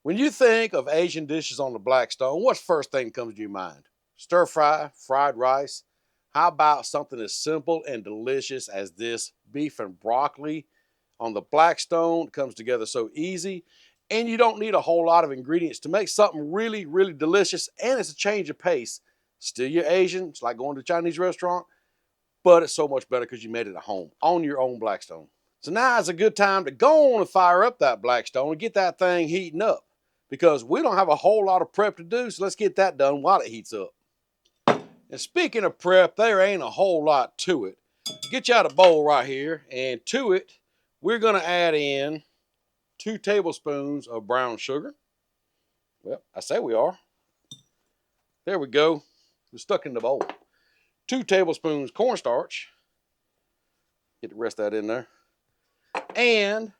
When you think of Asian dishes on the Blackstone, what's the first thing that comes to your mind? Stir fry, fried rice. How about something as simple and delicious as this beef and broccoli on the Blackstone? It comes together so easy, and you don't need a whole lot of ingredients to make something really, really delicious, and it's a change of pace. Still, you're Asian. It's like going to a Chinese restaurant, but it's so much better because you made it at home on your own Blackstone. So now is a good time to go on and fire up that Blackstone and get that thing heating up, because we don't have a whole lot of prep to do, so let's get that done while it heats up. And speaking of prep, there ain't a whole lot to it. Get you out a bowl right here, and to it, we're going to add in 2 tablespoons of brown sugar. Well, I say we are. There we go. It's stuck in the bowl. 2 tablespoons cornstarch. Get the rest of that in there. And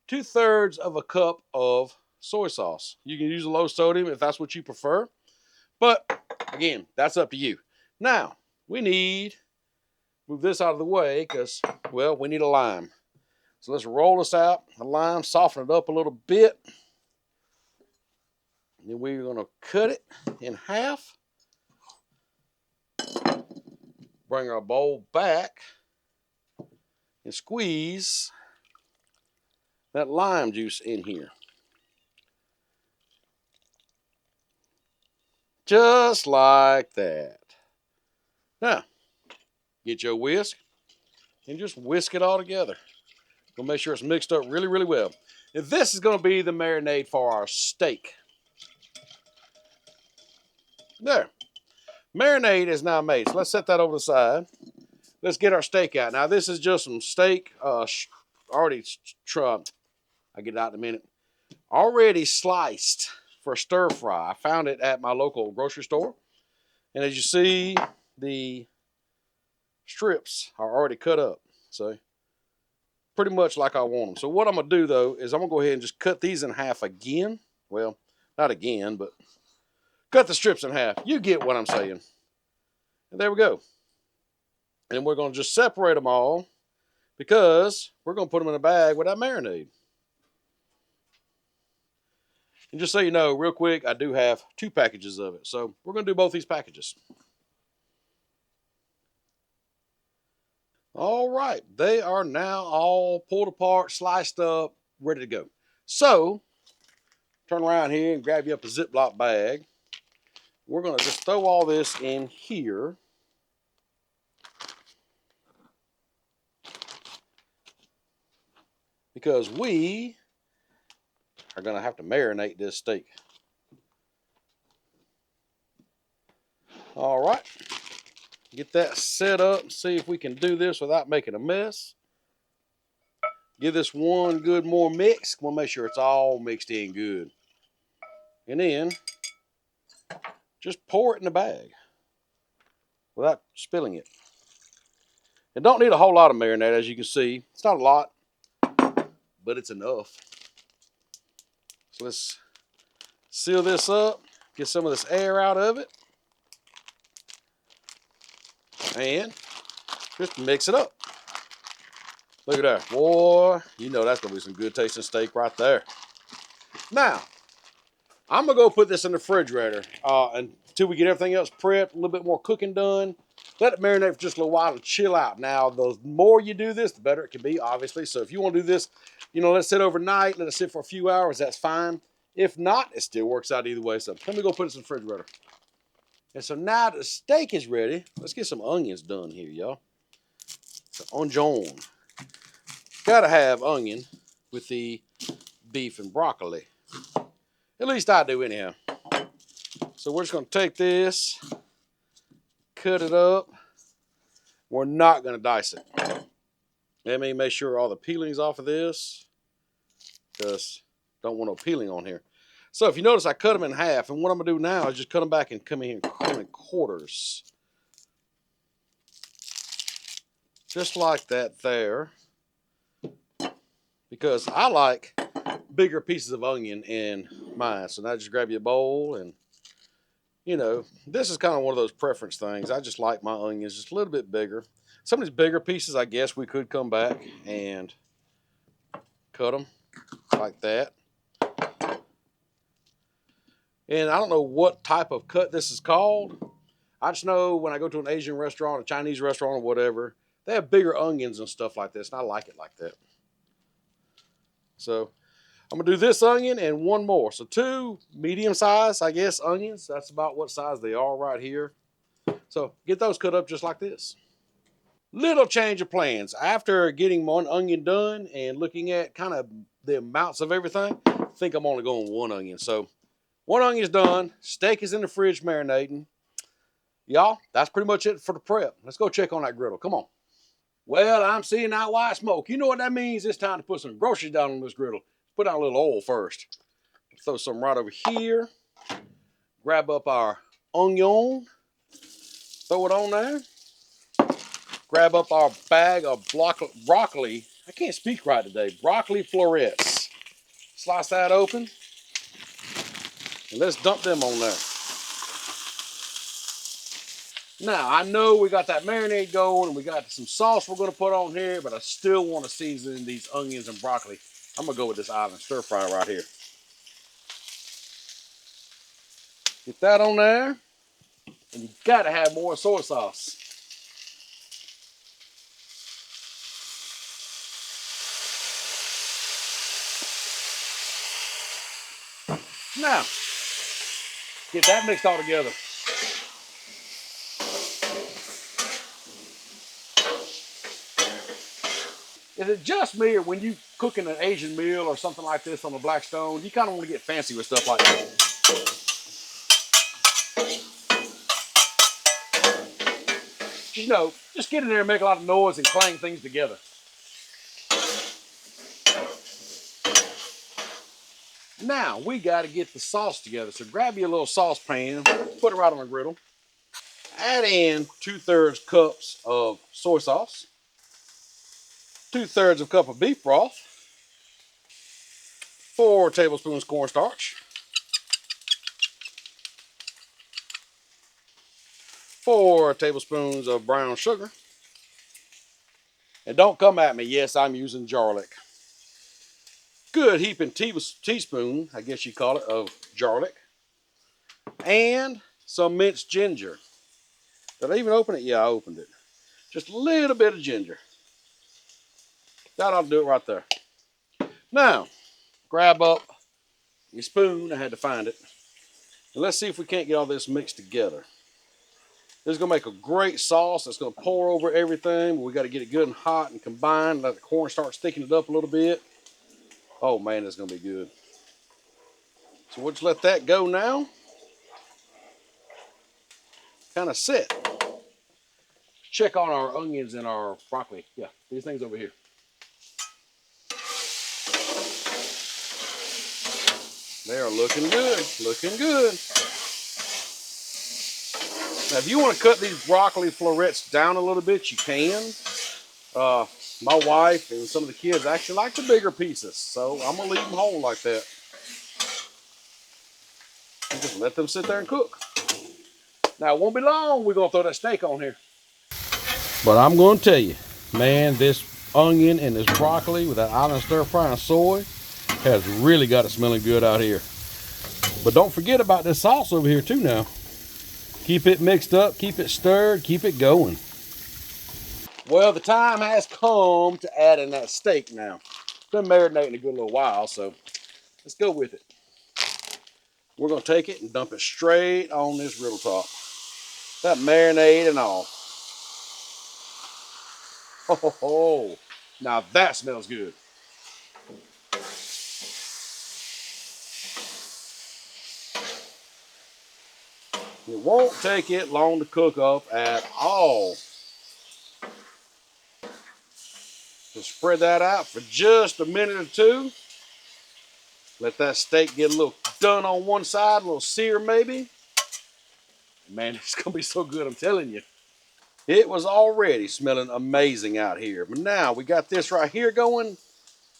2/3 of a cup of soy sauce. You can use a low sodium if that's what you prefer. But again, that's up to you. Now, we need, move this out of the way because, well, we need a lime. So let's roll this out, a lime, soften it up a little bit. And then we're going to cut it in half. Bring our bowl back and squeeze that lime juice in here. Just like that. Now, get your whisk and just whisk it all together. We'll make sure it's mixed up really, really well. And this is going to be the marinade for our steak. There. Marinade is now made. So let's set that over the side. Let's get our steak out. Now, this is just some steak already, I'll get it out in a minute, already sliced for stir fry. I found it at my local grocery store. And as you see, the strips are already cut up. So pretty much like I want them. So what I'm going to do, though, is I'm going to go ahead and just cut these in half again. Well, not again, but cut the strips in half. You get what I'm saying. And there we go. And we're going to just separate them all because we're going to put them in a bag with that marinade. And just so you know, real quick, I do have 2 packages of it. So we're going to do both these packages. All right, they are now all pulled apart, sliced up, ready to go. So, turn around here and grab you up a Ziploc bag. We're going to just throw all this in here. Because we are going to have to marinate this steak. All right. Get that set up and see if we can do this without making a mess. Give this one good more mix. We'll make sure it's all mixed in good. And then just pour it in the bag without spilling it. It don't need a whole lot of marinade, as you can see. It's not a lot, but it's enough. So let's seal this up, get some of this air out of it. And just mix it up. Look at that. Boy, you know that's going to be some good tasting steak right there. Now, I'm going to go put this in the refrigerator until we get everything else prepped, a little bit more cooking done. Let it marinate for just a little while and chill out. Now, the more you do this, the better it can be, obviously. So if you want to do this, let it sit overnight, let it sit for a few hours, that's fine. If not, it still works out either way. So let me go put this in the refrigerator. And so now the steak is ready. Let's get some onions done here, y'all. So onion. Gotta have onion with the beef and broccoli. At least I do anyhow. So we're just gonna take this, cut it up. We're not gonna dice it. Let me make sure all the peeling's off of this, because don't want no peeling on here. So if you notice, I cut them in half, and what I'm going to do now is just cut them back and come in here and cut them in quarters. Just like that there. Because I like bigger pieces of onion in mine. So now just grab you a bowl, and, this is kind of one of those preference things. I just like my onions just a little bit bigger. Some of these bigger pieces, I guess we could come back and cut them like that. And I don't know what type of cut this is called. I just know when I go to an Asian restaurant, a Chinese restaurant, or whatever, they have bigger onions and stuff like this, and I like it like that. So I'm gonna do this onion and one more. So 2 medium size, I guess, onions. That's about what size they are right here. So get those cut up just like this. Little change of plans. After getting one onion done and looking at kind of the amounts of everything, I think I'm only going 1 onion. So 1 onion's done. Steak is in the fridge marinating. Y'all, that's pretty much it for the prep. Let's go check on that griddle. Come on. Well, I'm seeing that white smoke. You know what that means? It's time to put some groceries down on this griddle. Put on a little oil first. Throw some right over here. Grab up our onion. Throw it on there. Grab up our bag of broccoli. I can't speak right today. Broccoli florets. Slice that open. And let's dump them on there. Now, I know we got that marinade going and we got some sauce we're going to put on here, but I still want to season these onions and broccoli. I'm going to go with this island stir fry right here. Get that on there. And you got to have more soy sauce. Now, get that mixed all together. Is it just me, or when you cooking an Asian meal or something like this on the Blackstone, you kind of want to get fancy with stuff like that? You know, just get in there and make a lot of noise and clang things together. Now, we got to get the sauce together. So grab your little saucepan, put it right on the griddle. Add in 2/3 cups of soy sauce, 2/3 of a cup of beef broth, 4 tablespoons cornstarch, 4 tablespoons of brown sugar. And don't come at me, yes, I'm using garlic. Good heaping teaspoon, I guess you call it, of garlic. And some minced ginger. Did I even open it? Yeah, I opened it. Just a little bit of ginger. That ought to do it right there. Now, grab up your spoon. I had to find it. And let's see if we can't get all this mixed together. This is going to make a great sauce. It's going to pour over everything. We got to get it good and hot and combined. Let the corn start sticking it up a little bit. Oh man, it's going to be good. So we'll just let that go now. Kind of set. Check on our onions and our broccoli. Yeah, these things over here. They are looking good, looking good. Now, if you want to cut these broccoli florets down a little bit, you can. My wife and some of the kids actually like the bigger pieces, so I'm going to leave them whole like that. And just let them sit there and cook. Now, it won't be long, we're going to throw that steak on here. But I'm going to tell you, man, this onion and this broccoli with that island stir fry and soy has really got it smelling good out here. But don't forget about this sauce over here too now. Keep it mixed up, keep it stirred, keep it going. Well, the time has come to add in that steak now. It's been marinating a good little while, so let's go with it. We're going to take it and dump it straight on this griddle top. That marinade and all. Ho, ho, ho. Now that smells good. It won't take it long to cook up at all. So spread that out for just a minute or two. Let that steak get a little done on one side, a little sear maybe. Man, it's going to be so good, I'm telling you. It was already smelling amazing out here. But now we got this right here going.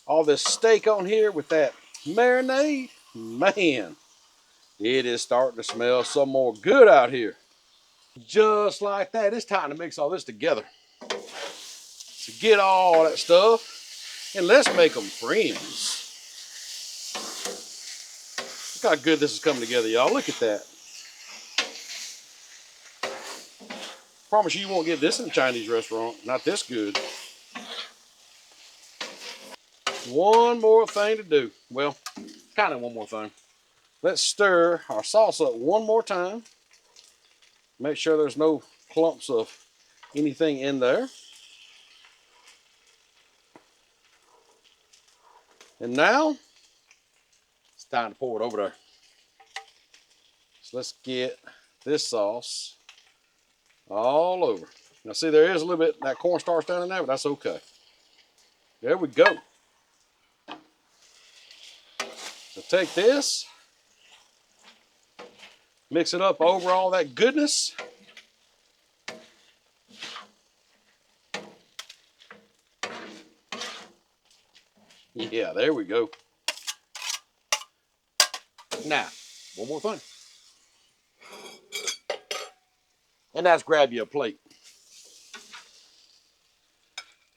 All this steak on here with that marinade. Man, it is starting to smell some more good out here. Just like that, it's time to mix all this together. So get all that stuff and let's make them friends. Look how good this is coming together, y'all. Look at that. Promise you won't get this in a Chinese restaurant. Not this good. One more thing to do. Well, kind of one more thing. Let's stir our sauce up one more time. Make sure there's no clumps of anything in there. And now, it's time to pour it over there. So let's get this sauce all over. Now see, there is a little bit of that cornstarch down in there, but that's okay. There we go. So take this, mix it up over all that goodness. Yeah, there we go. Now, one more thing. And that's grab you a plate.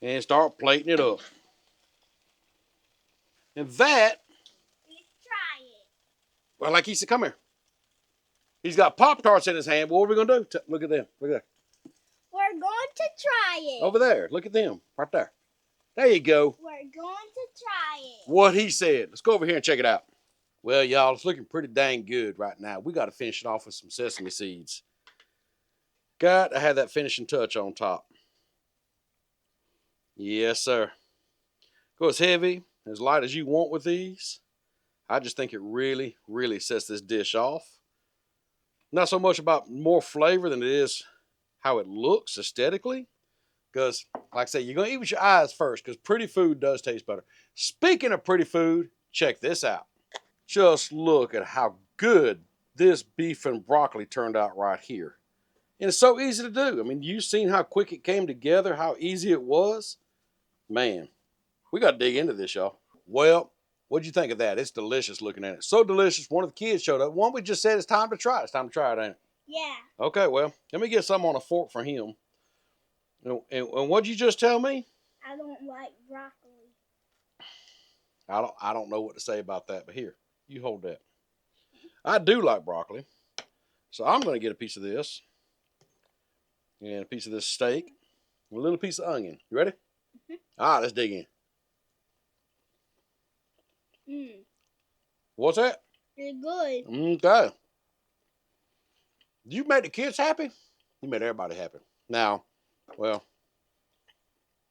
And start plating it up. And that, let's try it. well, like he said, come here. He's got Pop-Tarts in his hand. What are we going to do? Look at them. Look at that. We're going to try it. Over there. Look at them. Right there. There you go. We're going to try it. What he said. Let's go over here and check it out. Well, y'all, it's looking pretty dang good right now. We got to finish it off with some sesame seeds. Got to have that finishing touch on top. Yes, sir. Go as heavy, as light as you want with these. I just think it really, really sets this dish off. Not so much about more flavor than it is how it looks aesthetically. Because, like I say, you're going to eat with your eyes first, because pretty food does taste better. Speaking of pretty food, check this out. Just look at how good this beef and broccoli turned out right here. And it's so easy to do. I mean, you've seen how quick it came together, how easy it was. Man, we got to dig into this, y'all. Well, what'd you think of that? It's delicious looking at it. So delicious, one of the kids showed up. One we just said it's time to try. It's time to try it, ain't it? Yeah. Okay, well, let me get some on a fork for him. And what'd you just tell me? I don't like broccoli. I don't know what to say about that, but here, you hold that. I do like broccoli. So I'm going to get a piece of this. And a piece of this steak. And a little piece of onion. You ready? Mm-hmm. All right, let's dig in. What's that? It's good. Okay. You made the kids happy? You made everybody happy. Now, well,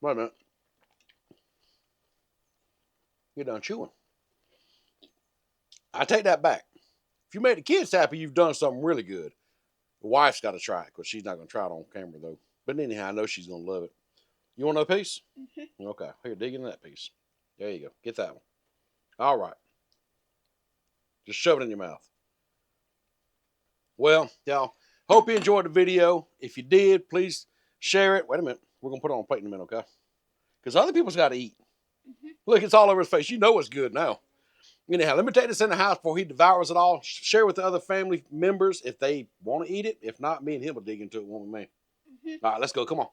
wait a minute. You're done chewing. I take that back. If you made the kids happy, you've done something really good. The wife's got to try it, because she's not going to try it on camera, though. But anyhow, I know she's going to love it. You want another piece? Mm-hmm. Okay. Here, dig into that piece. There you go. Get that one. All right. Just shove it in your mouth. Well, y'all, hope you enjoyed the video. If you did, please share it. Wait a minute. We're going to put it on a plate in a minute, okay? Because other people's got to eat. Mm-hmm. Look, it's all over his face. You know it's good now. Anyhow, let me take this in the house before he devours it all. Share with the other family members if they want to eat it. If not, me and him will dig into it one with me. Mm-hmm. All right, let's go. Come on.